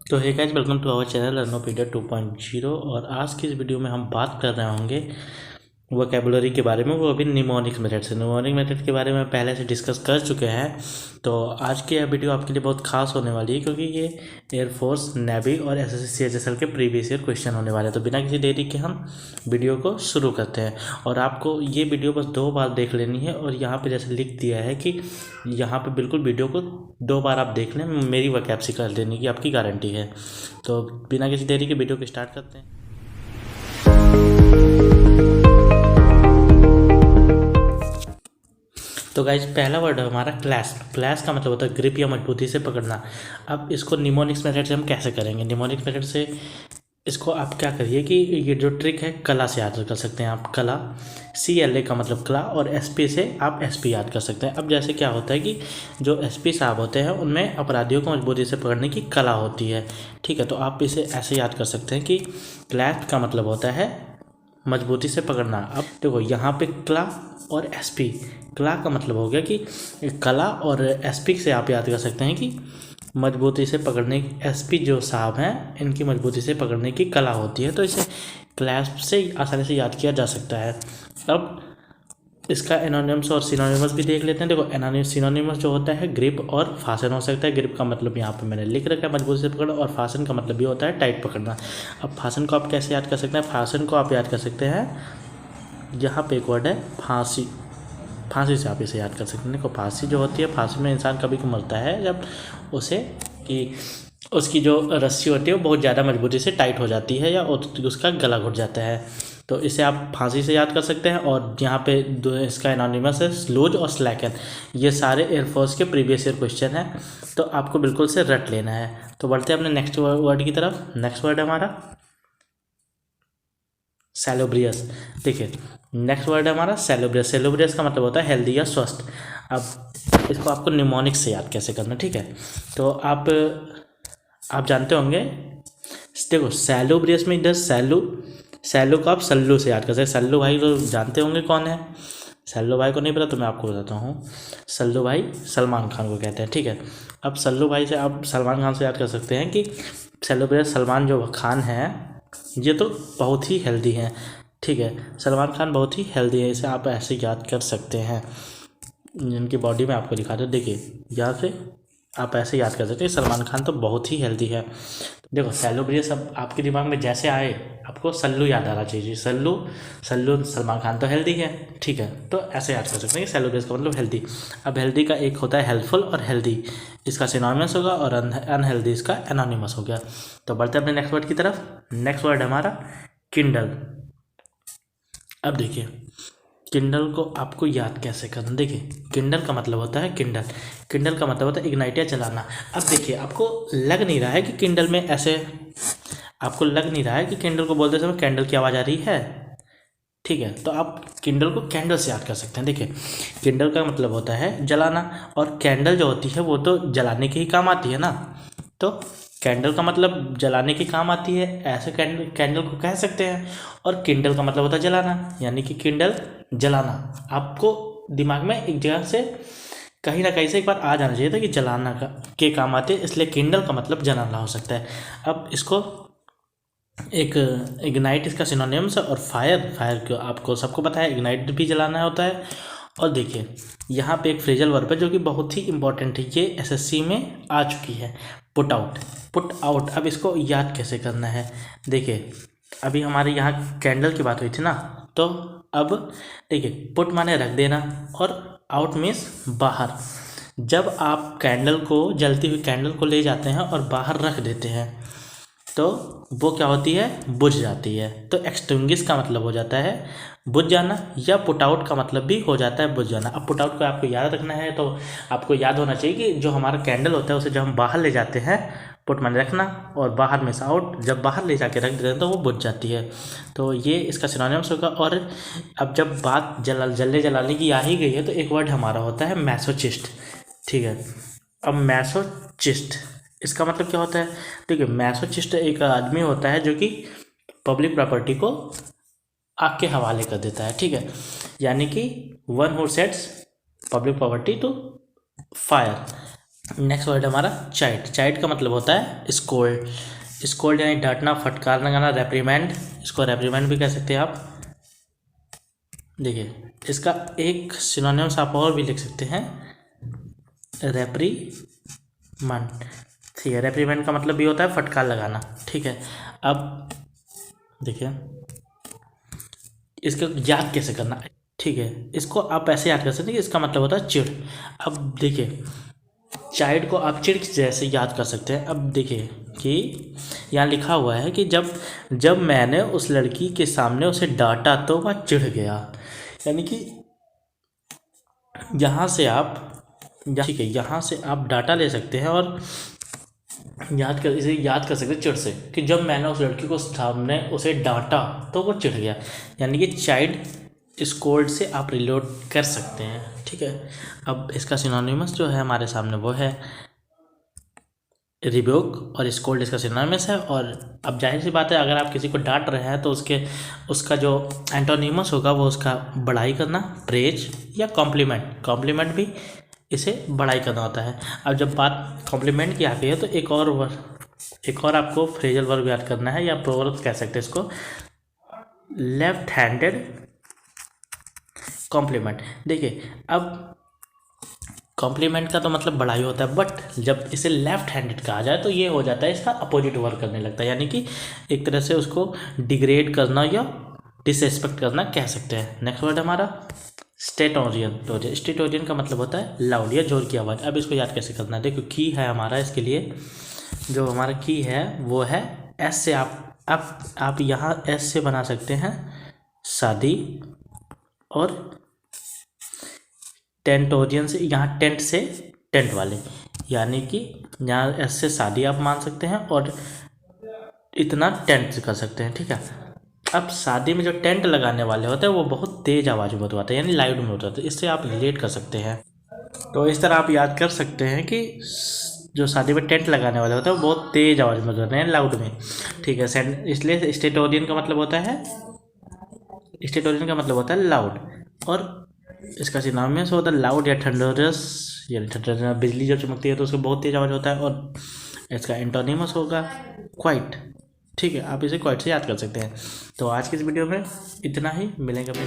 तो hey guys, welcome to our channel Learnopedia 2.0। और आज की इस वीडियो में हम बात कर रहे होंगे वोकैबुलरी के बारे में, वो अभी निमोनिक्स मेथड से। निमोनिक मेथड के बारे में पहले से डिस्कस कर चुके हैं। तो आज की यह वीडियो आपके लिए बहुत खास होने वाली है, क्योंकि ये एयरफोर्स, नेवी और एसएससी CHSL के प्रीवियस ईयर क्वेश्चन होने वाले हैं। तो बिना किसी देरी के हम वीडियो को शुरू करते हैं। और आपको ये वीडियो बस 2 बार देख लेनी है, और यहाँ पे जैसे लिख दिया है कि यहाँ पे बिल्कुल वीडियो को 2 बार आप देख लें, मेरी वोकैब कर देने की आपकी गारंटी है। तो बिना किसी देरी के वीडियो को स्टार्ट करते हैं। तो गाइज, पहला वर्ड है हमारा क्लैस्प। क्लैस्प का मतलब होता है ग्रिप या मजबूती से पकड़ना। अब इसको निमोनिक्स मेथड से हम कैसे करेंगे? निमोनिक्स मेथड से इसको आप क्या करिए कि ये जो ट्रिक है कला से याद कर सकते हैं आप। कला, CLA का मतलब कला, और SP से आप SP याद कर सकते हैं। अब जैसे क्या होता है कि जो SP साहब होते हैं उनमें अपराधियों को मजबूती से पकड़ने की कला होती है, ठीक है। तो आप इसे ऐसे याद कर सकते हैं कि क्लैस्प का मतलब होता है मजबूती से पकड़ना। अब देखो यहाँ पे कला और SP, कला का मतलब हो गया कि कला, और SP से आप याद कर सकते हैं कि मजबूती से पकड़ने की। SP जो साहब हैं इनकी मजबूती से पकड़ने की कला होती है, तो इसे क्लैस्प से आसानी से याद किया जा सकता है। अब इसका एनोनिमस और सिनोनिमस भी देख लेते हैं। देखो, सिनोनिमस जो होता है ग्रिप और फासन हो सकता है। ग्रिप का मतलब यहाँ पे मैंने लिख रखा है मजबूती से पकड़ना, और फासन का मतलब भी होता है टाइट पकड़ना। अब फासन को आप कैसे याद कर सकते हैं? फासन को आप याद कर सकते हैं, यहाँ पे एक वर्ड है फांसी। फांसी से आप इसे याद कर सकते हैं। देखो, फांसी जो होती है, फांसी में इंसान कभी को मरता है जब उसे कि उसकी जो रस्सी होती है वो बहुत ज़्यादा मजबूती से टाइट हो जाती है, या उसका गला घुट जाता है। तो इसे आप फांसी से याद कर सकते हैं। और यहाँ पे इसका एनोनिमस है स्लूज और स्लैकन। ये सारे एयरफोर्स के प्रीवियस ईयर क्वेश्चन हैं, तो आपको बिल्कुल से रट लेना है। तो बढ़ते हैं अपने नेक्स्ट वर्ड की तरफ। नेक्स्ट वर्ड है हमारा सैलुब्रियस। देखिए, नेक्स्ट वर्ड है हमारा सैलुब्रियस। सैलुब्रियस का मतलब होता है हेल्दी या स्वस्थ। अब इसको आपको निमोनिक्स से याद कैसे करना, ठीक है। तो आप जानते होंगे, देखो सैलुब्रियस में इधर सैलू को आप सल्लू से याद कर सकते हैं। सल्लू भाई तो जानते होंगे कौन है। सल्लू भाई को नहीं पता तो मैं आपको बताता हूँ। सल्लू भाई सलमान खान को कहते हैं, ठीक है। अब सल्लू भाई से आप सलमान खान से याद कर सकते हैं कि सैलुब्रियस सलमान जो खान है ये तो बहुत ही हेल्दी हैं, ठीक है। सलमान खान बहुत ही हेल्दी है, इसे आप ऐसे याद कर सकते हैं। जिनकी बॉडी में आपको दिखा दो, देखिए यहाँ से आप ऐसे याद कर सकते हैं सलमान खान तो बहुत ही हेल्दी है। देखो, सैलुब्रियस अब आपके दिमाग में जैसे आए आपको सल्लू याद आना चाहिए। सल्लू सल्लू सलमान खान तो हेल्दी है, ठीक है। तो ऐसे याद कर सकते हैं कि सैलुब्रियस का मतलब हेल्दी। अब हेल्दी का एक होता है हेल्पफुल और हेल्दी, इसका सिनोनिमस होगा, और अनहेल्दी इसका एनोनिमस हो गया। तो बढ़ते हैं अपने नेक्स्ट वर्ड की तरफ। नेक्स्ट वर्ड है हमारा किंडल। अब देखिए, किंडल को आपको याद कैसे करना। देखिए, किंडल का मतलब होता है किंडल। किंडल का मतलब होता है इग्नाइट या जलाना। अब देखिए, आपको लग नहीं रहा है कि किंडल में ऐसे, आपको लग नहीं रहा है कि किंडल को बोलते समय कैंडल की आवाज़ आ रही है, ठीक है। तो आप किंडल को कैंडल से याद कर सकते हैं। देखिए, किंडल का मतलब होता है जलाना, और कैंडल जो होती है वो तो जलाने के ही काम आती है ना। तो कैंडल का मतलब जलाने के काम आती है, ऐसे कैंडल को कह सकते हैं। और किंडल का मतलब होता है जलाना, यानी कि किंडल जलाना। आपको दिमाग में एक जगह से कहीं ना कहीं से एक बार आ जाना चाहिए था कि जलाना का के काम आते हैं, इसलिए किंडल का मतलब जलाना हो सकता है। अब इसको एक इग्नाइट इसका सिनोनिम्स है, और फायर को आपको सबको पता है इग्नाइट भी जलाना होता है। और देखिए, यहाँ पे एक फ्रेजल वर्ब है जो कि बहुत ही इंपॉर्टेंट है, ये SSC में आ चुकी है, पुट आउट। पुट आउट, अब इसको याद कैसे करना है? देखिए, अभी हमारे यहाँ कैंडल की बात हुई थी ना, तो अब देखिए, पुट माने रख देना, और आउट मीन्स बाहर। जब आप कैंडल को, जलती हुई कैंडल को ले जाते हैं और बाहर रख देते हैं, तो वो क्या होती है? बुझ जाती है। तो एक्सटिंग्विश का मतलब हो जाता है बुझ जाना, या पुट आउट का मतलब भी हो जाता है बुझ जाना। अब पुट आउट को आपको याद रखना है, तो आपको याद होना चाहिए कि जो हमारा कैंडल होता है उसे जब हम बाहर ले जाते हैं, पुट माने रखना, और बाहर में से आउट, जब बाहर ले जाके रख देते हैं तो वो बुझ जाती है। तो ये इसका सिनोनिम्स होगा। और अब जब बात जलने जलाने की आ ही गई है, तो एक वर्ड हमारा होता है मैसोचिस्ट, ठीक है। अब मैसोचिस्ट, इसका मतलब क्या होता है? देखिए, मैसोचिस्ट एक आदमी होता है जो कि पब्लिक प्रॉपर्टी को आग के हवाले कर देता है, ठीक है। यानी कि one who sets public property to fire. Next word हमारा चाइड। चाइड का मतलब होता है स्कोल्ड। स्कोल्ड यानी डांटना, फटकार लगाना, रेप्रीमेंड। इसको रेप्रीमेंड भी कह सकते हैं आप। देखिए इसका एक सिनोनिम्स आप और भी लिख सकते हैं, रेप्रीमंड। ठीक है, रेप्रीमेंड का मतलब भी होता है फटकार लगाना। ठीक है, अब देखिए इसको याद कैसे करना। ठीक है, इसको आप ऐसे याद कर सकते हैं कि इसका मतलब होता है चिढ़। अब देखिए चाइल्ड को आप चिढ़ जैसे याद कर सकते हैं। अब देखिए कि यहाँ लिखा हुआ है कि जब जब मैंने उस लड़की के सामने उसे डांटा तो वह चिढ़ गया। यानी कि यहाँ से आप, ठीक है, यहाँ से आप डाटा ले सकते हैं और इसे याद कर सकते हैं चिढ़ से, कि जब मैंने उस लड़की को सामने उसे डांटा तो वो चिढ़ गया। यानी कि चाइल्ड स्कोल्ड से आप रिलेट कर सकते हैं। ठीक है, अब इसका सिनोनिमस जो है हमारे सामने वो है रिब्यूक, और स्कोल्ड इसका सिनोनिमस है। और अब जाहिर सी बात है, अगर आप किसी को डांट रहे हैं तो उसका जो एंटोनिमस होगा वो उसका बड़ाई करना, प्रेज या कॉम्प्लीमेंट। कॉम्प्लीमेंट भी इसे बड़ाई करना होता है। अब जब बात कॉम्प्लीमेंट की आ गई है तो एक और आपको फ्रेजल वर्ब याद करना है, या प्रोवर्ब कह सकते हैं इसको, लेफ्ट हैंडेड कॉम्प्लीमेंट। देखिए अब कॉम्प्लीमेंट का तो मतलब बड़ाई होता है, बट जब इसे लेफ्ट हैंडेड कहा जाए तो ये हो जाता है इसका अपोजिट वर्क करने लगता है। यानी कि एक तरह से उसको डिग्रेड करना या डिसरेस्पेक्ट करना कह सकते हैं। नेक्स्ट वर्ड हमारा स्टेटोरियन। स्टेटोरियन का मतलब होता है लाउड या जोर की आवाज़। अब इसको याद कैसे करना है, देखो की है हमारा, इसके लिए जो हमारा की है वो है एस से। आप यहाँ एस से बना सकते हैं शादी, और टेंटोरियन से, यहाँ टेंट से टेंट वाले, यानी कि यहाँ एस से शादी आप मान सकते हैं और इतना टेंट से कर सकते हैं। ठीक है, अब शादी में जो टेंट लगाने वाले होते हैं वो बहुत तेज़ आवाज़ में बतवाते हैं, यानी लाउड में होता है, इससे आप रिलेट कर सकते हैं। तो इस तरह आप याद कर सकते हैं कि जो शादी में टेंट लगाने वाले होते हैं वो बहुत तेज़ आवाज़ में बतवाते हैं, लाउड में। ठीक है, इसलिए स्टेटोरियन का मतलब होता है, स्टेटोरियन का मतलब होता है लाउड, और इसका सिनोनिमस होता है लाउड या थंडरस। यानी थंडरस, बिजली जब चमकती है तो उसका बहुत तेज आवाज़ होता है, और इसका एंटोनिमस होगा क्वाइट। ठीक है, आप इसे क्वाइट से याद कर सकते हैं। तो आज की इस वीडियो में इतना ही, मिलेंगे अपने